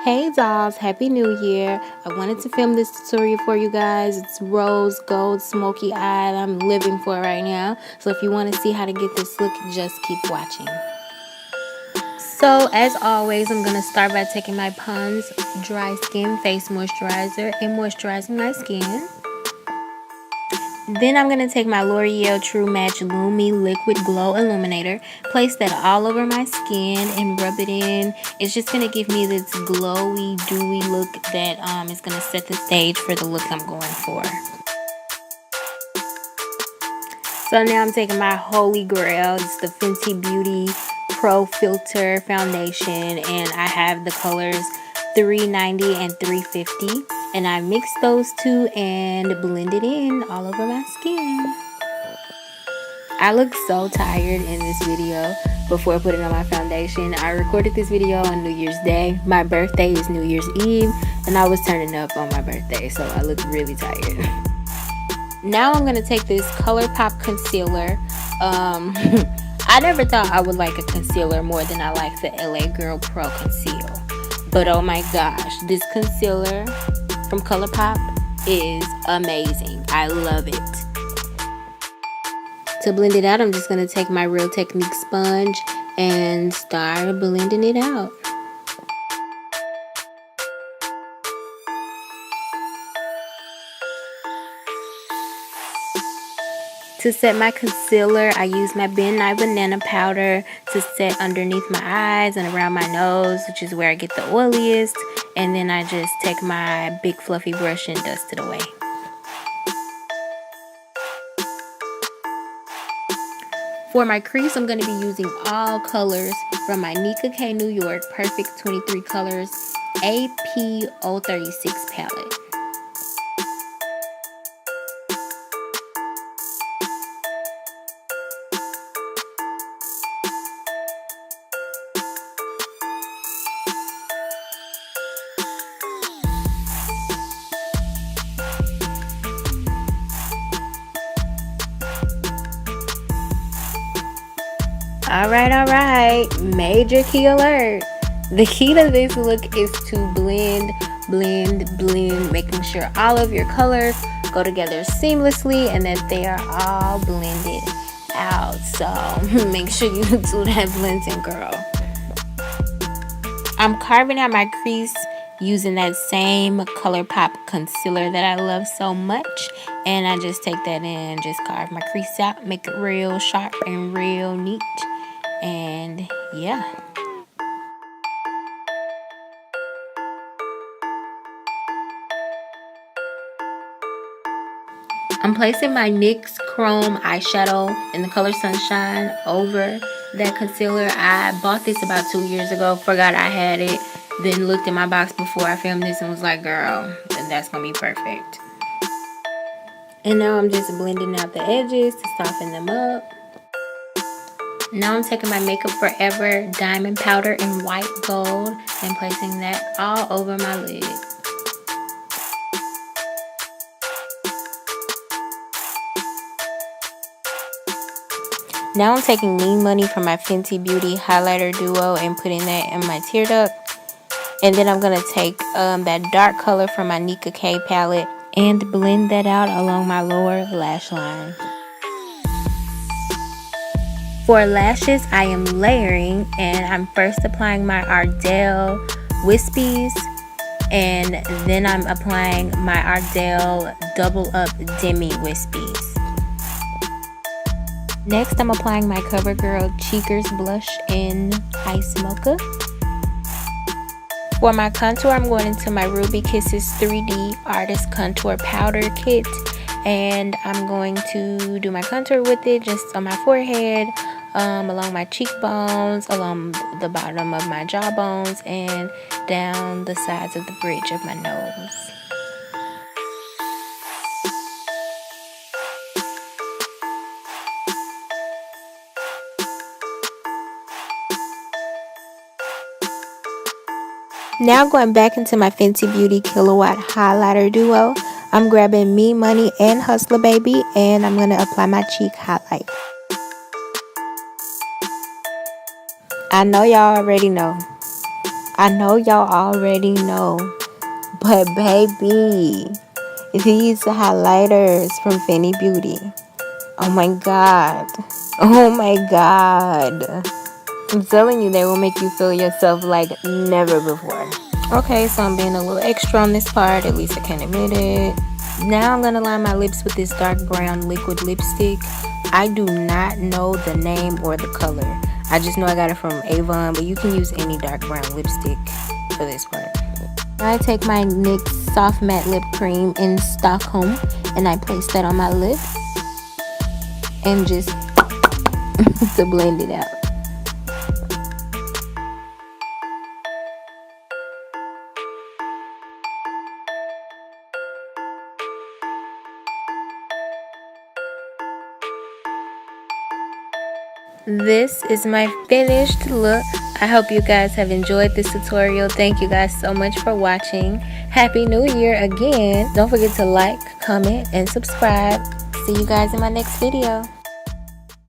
Hey dolls, happy new year. I wanted to film this tutorial for you guys. It's rose gold smoky eye that I'm living for right now. So if you want to see how to get this look, just keep watching. So as always, I'm going to start by taking my Pond's Dry Skin Face Moisturizer and moisturizing my skin. Then I'm going to take my L'Oreal True Match Lumi Liquid Glow Illuminator, place that all over my skin and rub it in. It's just going to give me this glowy, dewy look that is going to set the stage for the look I'm going for. So now I'm taking my holy grail. It's the Fenty Beauty Pro Filter Foundation, and I have the colors 390 and 350. And I mixed those two and blended in all over my skin. I look so tired in this video before putting on my foundation. I recorded this video on New Year's Day. My birthday is New Year's Eve, and I was turning up on my birthday, so I look really tired. Now I'm going to take this ColourPop concealer. I never thought I would like a concealer more than I like the LA Girl Pro Conceal. But oh my gosh, this concealer from ColourPop is amazing. I love it. To blend it out, I'm just going to take my Real Technique sponge and start blending it out. To set my concealer, I use my Ben Nye Banana Powder to set underneath my eyes and around my nose, which is where I get the oiliest. And then I just take my big fluffy brush and dust it away. For my crease, I'm going to be using all colors from my Nika K New York Perfect 23 Colors AP 036 palette. Alright, major key alert. The key to this look is to blend, making sure all of your colors go together seamlessly and that they are all blended out. So make sure you do that blending, girl. I'm carving out my crease using that same ColourPop concealer that I love so much, and I just take that in and just carve my crease out, make it real sharp and real neat. And yeah, I'm placing my NYX Chrome eyeshadow in the color Sunshine over that concealer. I bought this about 2 years ago, forgot I had it, then looked in my box before I filmed this and was like, girl, that's gonna be perfect. And now I'm just blending out the edges to soften them up. Now I'm taking my Makeup Forever Diamond Powder in white gold and placing that all over my lid. Now I'm taking Lean Money from my Fenty Beauty Highlighter Duo and putting that in my tear duct. And then I'm going to take that dark color from my Nika K palette and blend that out along my lower lash line. For lashes, I am layering, and I'm first applying my Ardell Wispies, and then I'm applying my Ardell Double Up Demi Wispies. Next, I'm applying my CoverGirl Cheekers Blush in Ice Mocha. For my contour, I'm going into my Ruby Kisses 3D Artist Contour Powder Kit, and I'm going to do my contour with it just on my forehead, along my cheekbones, along the bottom of my jawbones, and down the sides of the bridge of my nose. Now going back into my Fenty Beauty Kilowatt Highlighter Duo, I'm grabbing Me Money and Hustler Baby, and I'm going to apply my cheek highlight. I know y'all already know. I know y'all already know, but baby, these highlighters from Fenty Beauty. Oh my god. Oh my god. I'm telling you, they will make you feel yourself like never before. Okay, so I'm being a little extra on this part, at least I can admit it. Now I'm gonna line my lips with this dark brown liquid lipstick. I do not know the name or the color. I just know I got it from Avon, but you can use any dark brown lipstick for this part. I take my NYX Soft Matte Lip Cream in Stockholm and I place that on my lips and just to blend it out. This is my finished look. I hope you guys have enjoyed this tutorial. Thank you guys so much for watching. Happy New Year again. Don't forget to like, comment, and subscribe. See you guys in my next video.